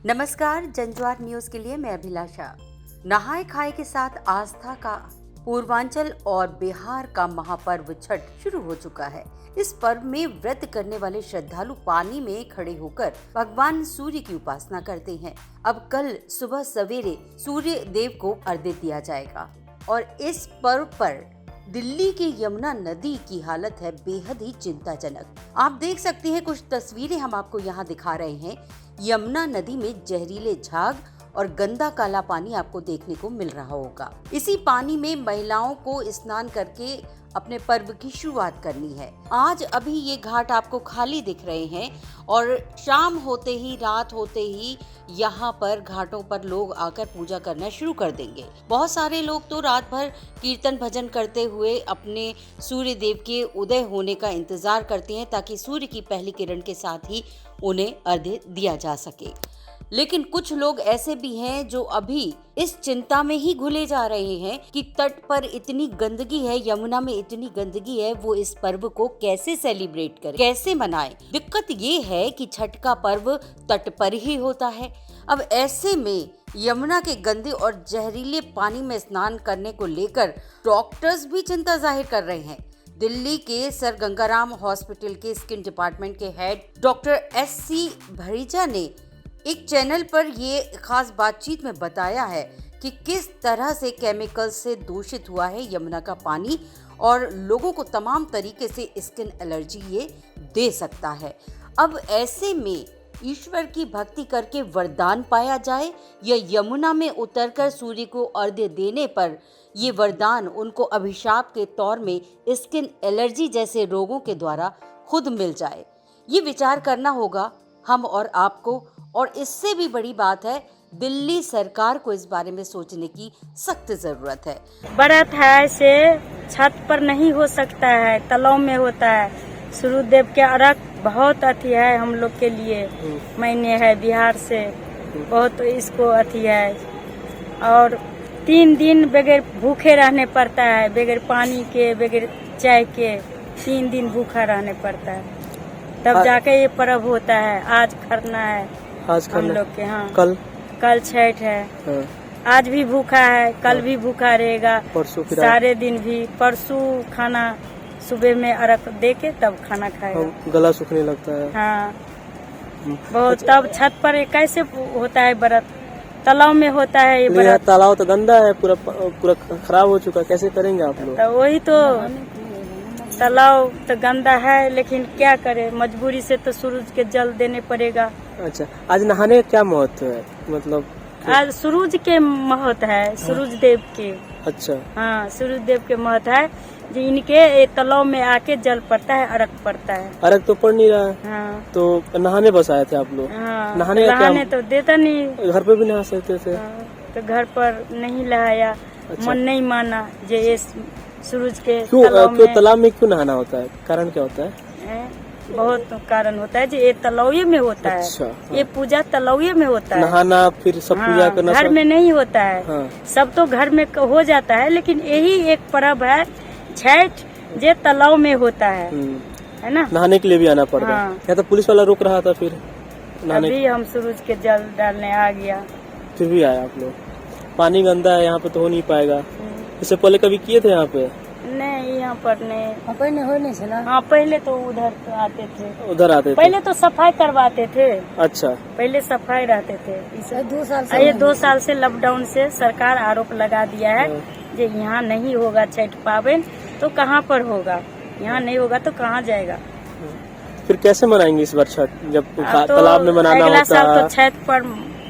नमस्कार, जनज्वार न्यूज के लिए मैं अभिलाषा। नहाय खाए के साथ आस्था का पूर्वांचल और बिहार का महापर्व छठ शुरू हो चुका है। इस पर्व में व्रत करने वाले श्रद्धालु पानी में खड़े होकर भगवान सूर्य की उपासना करते हैं। अब कल सुबह सवेरे सूर्य देव को अर्घ्य दिया जाएगा और इस पर्व पर दिल्ली की यमुना नदी की हालत है बेहद ही चिंताजनक। आप देख सकते हैं, कुछ तस्वीरें हम आपको यहाँ दिखा रहे हैं। यमुना नदी में जहरीले झाग और गंदा काला पानी आपको देखने को मिल रहा होगा। इसी पानी में महिलाओं को स्नान करके अपने पर्व की शुरुआत करनी है। आज अभी ये घाट आपको खाली दिख रहे हैं और शाम होते ही, रात होते ही यहाँ पर घाटों पर लोग आकर पूजा करना शुरू कर देंगे। बहुत सारे लोग तो रात भर कीर्तन भजन करते हुए अपने सूर्य देव के उदय होने का इंतजार करते हैं ताकि सूर्य की पहली किरण के साथ ही उन्हें अर्घ्य दिया जा सके। लेकिन कुछ लोग ऐसे भी हैं जो अभी इस चिंता में ही घुले जा रहे हैं कि तट पर इतनी गंदगी है, यमुना में इतनी गंदगी है, वो इस पर्व को कैसे सेलिब्रेट करें, कैसे मनाएं। दिक्कत ये है कि छठ का पर्व तट पर ही होता है। अब ऐसे में यमुना के गंदे और जहरीले पानी में स्नान करने को लेकर डॉक्टर्स भी चिंता जाहिर कर रहे हैं। दिल्ली के सर गंगाराम हॉस्पिटल के स्किन डिपार्टमेंट के हेड डॉक्टर SC भरीजा ने एक चैनल पर ये खास बातचीत में बताया है कि किस तरह से केमिकल से दूषित हुआ है यमुना का पानी और लोगों को तमाम तरीके से स्किन एलर्जी ये दे सकता है। अब ऐसे में ईश्वर की भक्ति करके वरदान पाया जाए या यमुना में उतरकर सूर्य को अर्घ्य देने पर ये वरदान उनको अभिशाप के तौर में स्किन एलर्जी जैसे रोगों के द्वारा खुद मिल जाए, ये विचार करना होगा हम और आपको। और इससे भी बड़ी बात है, दिल्ली सरकार को इस बारे में सोचने की सख्त जरूरत है। व्रत है से छत पर नहीं हो सकता है, तालाब में होता है। सूर्यदेव के अर्घ बहुत अति है हम लोग के लिए, मैंने है बिहार से, बहुत इसको अति है। और 3 दिन बगैर भूखे रहने पड़ता है, बगैर पानी के, बगैर चाय के 3 दिन भूखा रहने पड़ता है, तब जाके ये पर्व होता है। आज खरना है आज हम लोग के। हाँ, कल छठ है। हाँ। आज भी भूखा है, कल भी भूखा रहेगा, परसों सारे दिन भी। परसों खाना सुबह में अर्घ दे के तब खाना खाएगा। गला सूखने लगता है। हाँ, बहुत। तब छत पर कैसे होता है व्रत? तालाब में होता है ये व्रत। तालाब तो गंदा है, पूरा खराब हो चुका, कैसे करेंगे आप लोग? तो वही तो, तालाब तो गंदा है, लेकिन क्या करे, मजबूरी से तो सूरज के जल देने पड़ेगा। अच्छा, आज नहाने का क्या महत्व है? मतलब आज सूरज के महत्व है, सूरज देव के। अच्छा, हाँ, सूरज देव के महत्व है जो इनके तालाब में आके जल पड़ता है, अर्घ पड़ता है। अर्घ तो पड़ नहीं रहा है। हाँ, तो नहाने बस आए थे आप लोग? हाँ, नहाने तो देता नहीं। घर पे भी नहा सकते थे। हाँ, तो घर पर नहीं नहाया। अच्छा। मन नहीं माना जो ये सूरज के क्यों तालाब में क्यों नहाना होता है? कारण क्या होता है? बहुत कारण होता है जो ये तलौये में होता है। अच्छा, हाँ। ये पूजा तलौये में होता है। नहाना फिर सब पूजा करना घर में नहीं होता है। हाँ। सब तो घर में हो जाता है, लेकिन यही एक पर्व है छठ जो तालाब में होता है ना। नहाने के लिए भी आना पड़ता है। हाँ। या तो पुलिस वाला रोक रहा था, फिर अभी हम सूरज के जल डालने आ गया, फिर भी आए आप लोग। पानी गंदा है, यहाँ पे तो हो नहीं पाएगा। इससे पहले कभी किए थे यहाँ पे? नहीं, यहाँ पर नहीं। पहले हो नहीं चला। हाँ, पहले तो उधर तो आते थे, उधर आते थे। पहले तो सफाई करवाते थे। अच्छा, पहले सफाई रहते थे। इसे 2 साल ये 2 साल से लॉकडाउन से सरकार आरोप लगा दिया है जो यहाँ नहीं होगा छठ पावन, तो कहाँ पर होगा? यहाँ नहीं होगा तो कहाँ जाएगा? फिर कैसे मनाएंगे इस बार छठ, जब तो तालाब में मनाना अगला होता साल है? तो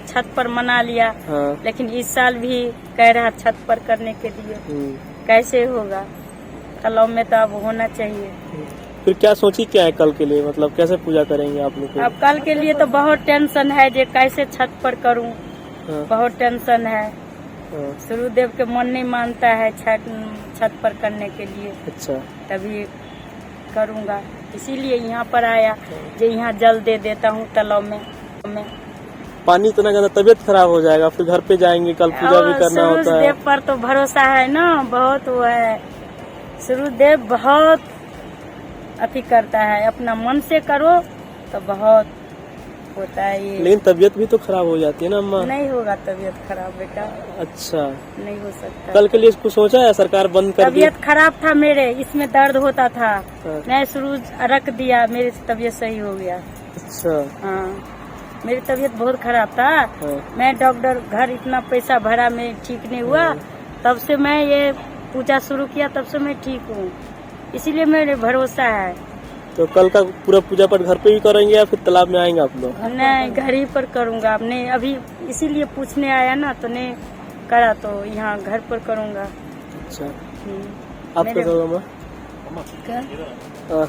छत पर मना लिया। हाँ। लेकिन इस साल भी कह रहा छत पर करने के लिए, कैसे होगा? तालाब में तो अब होना चाहिए। फिर क्या सोची क्या है कल के लिए, मतलब कैसे पूजा करेंगे आप लोग? अब कल के लिए तो बहुत टेंशन है जो कैसे छत पर करूं। हाँ। बहुत टेंशन है। हाँ। सूर्यदेव के मन नहीं मानता है छत पर करने के लिए। अच्छा, तभी करूंगा, इसीलिए यहाँ पर आया जो यहाँ जल दे देता हूँ तालाब में। पानी इतना गंदा, तबीयत खराब हो जाएगा। फिर घर पे जाएंगे, कल पूजा भी करना होता है। सूर्यदेव पर तो भरोसा है ना, बहुत वो है। सूर्यदेव बहुत अति करता है, अपना मन से करो तो बहुत होता है ये। लेकिन तबीयत भी तो खराब हो जाती है ना अम्मा। नहीं होगा तबीयत खराब बेटा, अच्छा, नहीं हो सकता। कल के लिए इसको सोचा है सरकार बंद कर दी? तबीयत खराब था मेरे, इसमें दर्द होता था, हाँ। मैं शुरू रख दिया, मेरी तबीयत सही हो गया। अच्छा, हाँ, मेरी तबीयत बहुत खराब था। हाँ। मैं डॉक्टर घर इतना पैसा भरा, मैं ठीक नहीं हुआ, तब से मैं ये पूजा शुरू किया, तब से मैं ठीक हूँ, इसीलिए मेरे भरोसा है। तो कल का पूरा पूजा पाठ घर पे भी करेंगे या फिर तालाब में आएंगे आप लोग? नहीं, घर ही पर करूँगा। आपने अभी इसीलिए पूछने आया ना, तो नहीं करा, तो यहाँ घर पर करूँगा। अच्छा, आप मेरे- क्या करोगे क्या? अम्मा?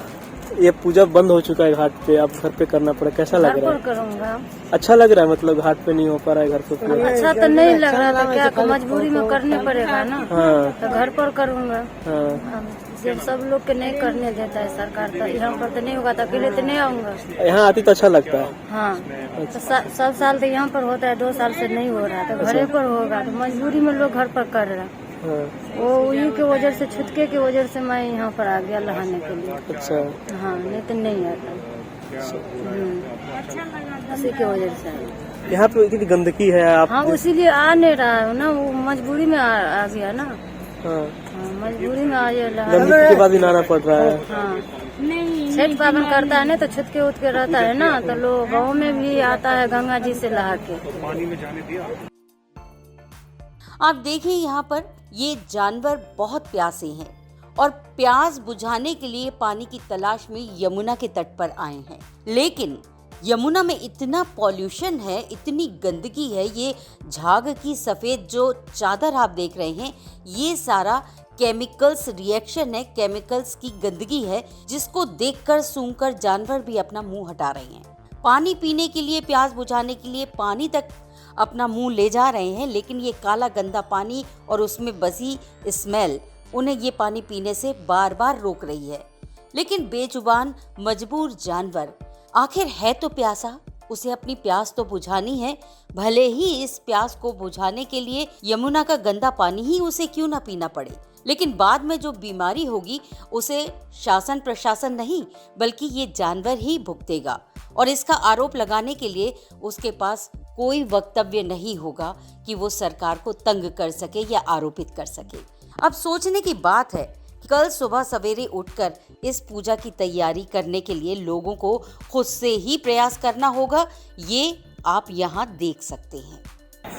ये पूजा बंद हो चुका है घाट पे, अब घर पे करना पड़ा, कैसा लग घर रहा पर है? करूँगा। अच्छा लग रहा है, मतलब घाट पे नहीं हो पा रहा है घर पे पूजा? अच्छा तो नहीं लग रहा था, क्या मजबूरी में करने पड़ेगा ना, हाँ, तो घर पर करूँगा। हाँ। जब सब लोग के नहीं करने देता है सरकार, तो यहाँ पर तो नहीं होगा, तो अकेले तो नहीं आऊँगा। यहाँ आती तो अच्छा लगता है। हाँ, तो सब साल तो यहाँ पर होता है, 2 साल से नहीं हो रहा, तो घरे पर होगा, तो मजबूरी में लोग घर पर कर रहा। हाँ, वो उन्हीं के वजह से, छुटके की वजह से मैं यहाँ पर आ गया नहाने के लिए। अच्छा, हाँ, नहीं तो नहीं आता। उसी की वजह से आया। यहाँ पे इतनी गंदगी है आप। हाँ, इसीलिए आ नहीं रहा है ना, वो मजबूरी में आ गया ना। हाँ, हाँ, मजबूरी में आ गया। गंदगी के बाद ही नहाना पड़ रहा है। हाँ, छठ पावन करता है ना, तो छुटके उतके रहता है ना, तो लोग गाँव में भी आता है गंगा जी से नहा के। आप देखिए यहाँ पर ये जानवर बहुत प्यासे हैं और प्यास बुझाने के लिए पानी की तलाश में यमुना के तट पर आए हैं। लेकिन यमुना में इतना पॉल्यूशन है, इतनी गंदगी है, ये झाग की सफेद जो चादर आप देख रहे हैं, ये सारा केमिकल्स रिएक्शन है, केमिकल्स की गंदगी है, जिसको देखकर सूंघकर जानवर भी अपना मुंह हटा रहे हैं। पानी पीने के लिए, प्यास बुझाने के लिए पानी तक अपना मुंह ले जा रहे हैं, लेकिन ये काला गंदा पानी और उसमें बसी स्मेल उन्हें ये पानी पीने से बार बार रोक रही है। लेकिन बेजुबान मजबूर जानवर आखिर है तो प्यासा, उसे अपनी प्यास तो बुझानी है, भले ही इस प्यास को बुझाने के लिए यमुना का गंदा पानी ही उसे क्यों ना पीना पड़े। लेकिन बाद में जो बीमारी होगी उसे शासन प्रशासन नहीं बल्कि ये जानवर ही भुगतेगा, और इसका आरोप लगाने के लिए उसके पास कोई वक्तव्य नहीं होगा कि वो सरकार को तंग कर सके या आरोपित कर सके। अब सोचने की बात है कि कल सुबह सवेरे उठकर इस पूजा की तैयारी करने के लिए लोगों को खुद से ही प्रयास करना होगा, ये आप यहाँ देख सकते हैं।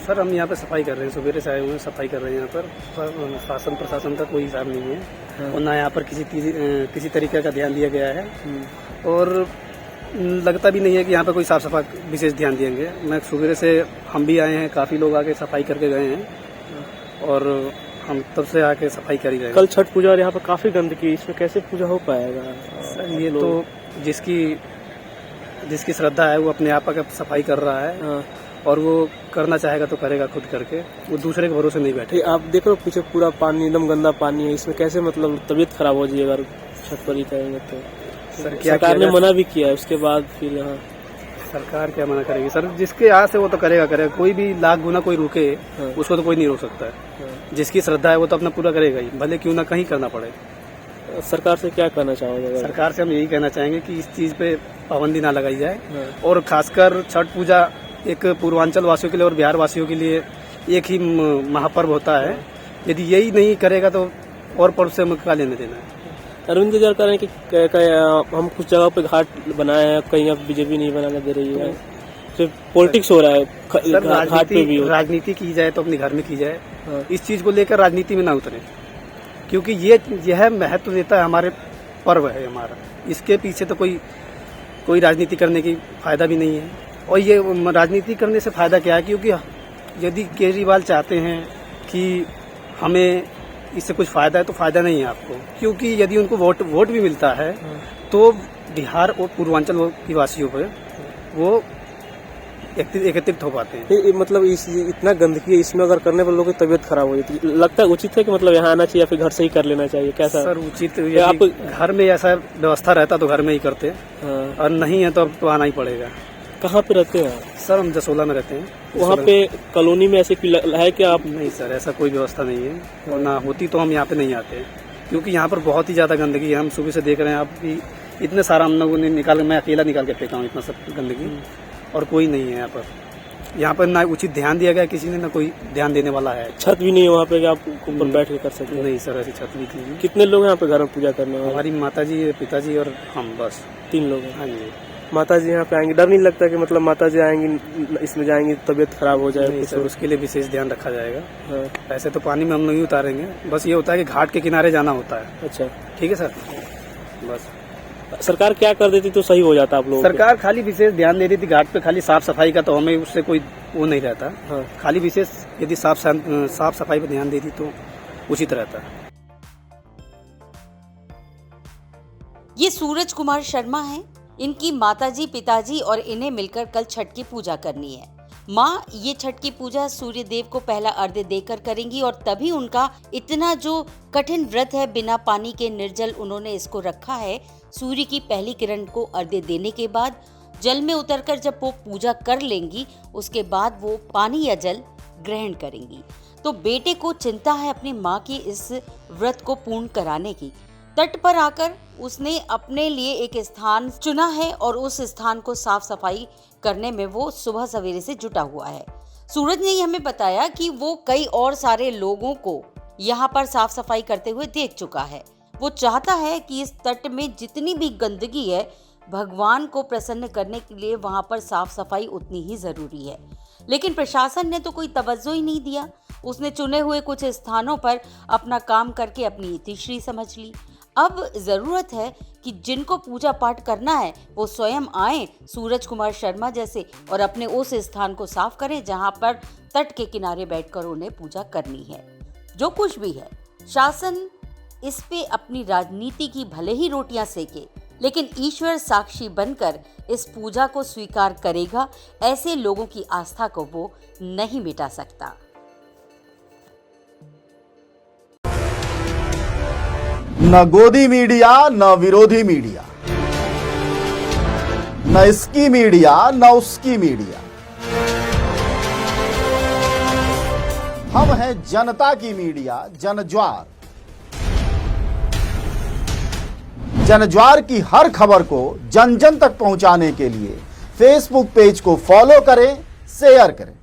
सर, हम यहाँ पे सफाई कर रहे हैं, सवेरे से आए हुए हैं, सफाई कर रहे हैं। यहाँ पर शासन प्रशासन का कोई हिसाब नहीं है और ना यहाँ पर किसी तरीके का ध्यान दिया गया है, और लगता भी नहीं है कि यहाँ पे कोई साफ सफाई विशेष ध्यान देंगे। मैं सवेरे से, हम भी आए हैं, काफ़ी लोग आके सफाई करके गए हैं और हम तब से आके सफाई कर ही रहे हैं। कल छठ पूजा और यहाँ पर काफी गंदगी, इसमें कैसे पूजा हो पाएगा? सर, ये तो जिसकी श्रद्धा है वो अपने आप आके सफाई कर रहा है। हाँ। और वो करना चाहेगा तो करेगा खुद करके, वो दूसरे के भरोसे नहीं बैठे। आप देख रहे हो पीछे पूरा पानी, एकदम गंदा पानी है, इसमें कैसे मतलब तबीयत खराब हो जाएगी अगर छठ पर ही करेंगे तो? सर, क्या सरकार ने मना भी किया है, उसके बाद फिर यहाँ सरकार क्या मना करेगी? सर, जिसके आस है वो तो करेगा। कोई भी लाख गुना कोई रुके, हाँ। उसको तो कोई नहीं रोक सकता है। हाँ। जिसकी श्रद्धा है वो तो अपना पूरा करेगा ही, भले क्यों ना कहीं करना पड़े। सरकार से क्या कहना चाहोगे? सरकार से हम यही कहना चाहेंगे कि इस चीज पे पाबंदी ना लगाई जाए, हाँ। और खासकर छठ पूजा एक पूर्वांचल वासियों के लिए और बिहार वासियों के लिए एक ही महापर्व होता है। यदि यही नहीं करेगा तो और पर्व से हमें क्या लेने देना है? अरविंद केजरीवाल कह रहे हैं कि हम कुछ जगह पे घाट बनाए हैं, कहीं अब बीजेपी नहीं बनाने दे रही है, सिर्फ पॉलिटिक्स हो रहा है घाट पे भी। राजनीति की जाए तो अपने घर में की जाए, हाँ। इस चीज को लेकर राजनीति में ना उतरे, क्योंकि यह महत्व देता है, हमारे पर्व है हमारा। इसके पीछे तो कोई राजनीति करने की फायदा भी नहीं है। और ये राजनीति करने से फायदा क्या है? क्योंकि यदि केजरीवाल चाहते हैं कि हमें इससे कुछ फायदा है तो फायदा नहीं है आपको, क्योंकि यदि उनको वोट भी मिलता है तो बिहार और पूर्वांचल की वासियों पर वो एकत्रित हो पाते हैं। मतलब इतना गंदगी है, इसमें अगर करने पर लोगों की तबीयत खराब हो जाती है, लगता है उचित है कि मतलब यहाँ आना चाहिए या फिर घर से ही कर लेना चाहिए? कैसा सर, उचित आप घर में ऐसा व्यवस्था रहता तो घर में ही करते, और नहीं है तो अब तो आना ही पड़ेगा। कहाँ पे रहते हैं? सर, हम जसोला में रहते हैं। वहाँ पे कॉलोनी में ऐसे है कि आप? नहीं सर, ऐसा कोई व्यवस्था नहीं है, और ना होती तो हम यहाँ पे नहीं आते, क्योंकि यहाँ पर बहुत ही ज्यादा गंदगी है। हम सुबह से देख रहे हैं आप कि इतने सारा हम लोगों ने मैं अकेला निकाल के फेंका हूँ इतना सब गंदगी, और कोई नहीं है यहाँ पर। यहाँ पर ना उचित ध्यान दिया गया किसी ने, ना कोई ध्यान देने वाला है। छत भी नहीं है वहाँ पे कि आप ऊपर बैठ के कर सकते हैं? नहीं सर, ऐसी छत नहीं थी। कितने लोग हैं यहाँ पे घर में पूजा करने वाले? हमारी माताजी, पिताजी और हम, बस 3 लोग हैं। हाँ जी। माता जी यहाँ पे आएंगी, डर नहीं लगता कि मतलब माता जी आएंगी इसमें जाएंगी तबीयत खराब हो जाए? नहीं सर, उसके लिए विशेष ध्यान रखा जाएगा। हाँ। ऐसे तो पानी में हम नहीं उतारेंगे, बस ये होता है कि घाट के किनारे जाना होता है। अच्छा, ठीक है सर। बस सरकार क्या कर देती तो सही हो जाता आप लोगों को? सरकार खाली विशेष ध्यान दे देती घाट पे, खाली साफ सफाई का, तो हमें उससे कोई वो नहीं रहता। हाँ। खाली विशेष यदि साफ सफाई पे ध्यान देती तो उचित रहता। ये सूरज कुमार शर्मा हैं। इनकी माताजी, पिताजी और इन्हें मिलकर कल छठ की पूजा करनी है। माँ ये छठ की पूजा सूर्य देव को पहला अर्घ्य देकर करेंगी और तभी उनका इतना जो कठिन व्रत है, बिना पानी के निर्जल उन्होंने इसको रखा है। सूर्य की पहली किरण को अर्घ्य देने के बाद जल में उतरकर जब वो पूजा कर लेंगी, उसके बाद वो पानी या जल ग्रहण करेंगी। तो बेटे को चिंता है अपनी माँ की इस व्रत को पूर्ण कराने की। तट पर आकर उसने अपने लिए एक स्थान चुना है और उस स्थान को साफ सफाई करने में वो सुबह सवेरे से जुटा हुआ है। सूरज ने हमें बताया कि वो कई और सारे लोगों को यहाँ पर साफ सफाई करते हुए देख चुका है। वो चाहता है कि इस तट में जितनी भी गंदगी है, भगवान को प्रसन्न करने के लिए वहाँ पर साफ सफाई उतनी ही जरूरी है। लेकिन प्रशासन ने तो कोई तवज्जो ही नहीं दिया। उसने चुने हुए कुछ स्थानों पर अपना काम करके अपनी इतिश्री समझ ली। अब जरूरत है कि जिनको पूजा पाठ करना है वो स्वयं आए सूरज कुमार शर्मा जैसे और अपने उस स्थान को साफ करें जहां पर तट के किनारे बैठकर उन्हें पूजा करनी है। जो कुछ भी है, शासन इस पे अपनी राजनीति की भले ही रोटियां सेके, लेकिन ईश्वर साक्षी बनकर इस पूजा को स्वीकार करेगा। ऐसे लोगों की आस्था को वो नहीं मिटा सकता। न गोदी मीडिया न विरोधी मीडिया, न इसकी मीडिया न उसकी मीडिया। हम हैं जनता की मीडिया, जनज्वार। जनज्वार की हर खबर को जन जन तक पहुंचाने के लिए फेसबुक पेज को फॉलो करें, शेयर करें।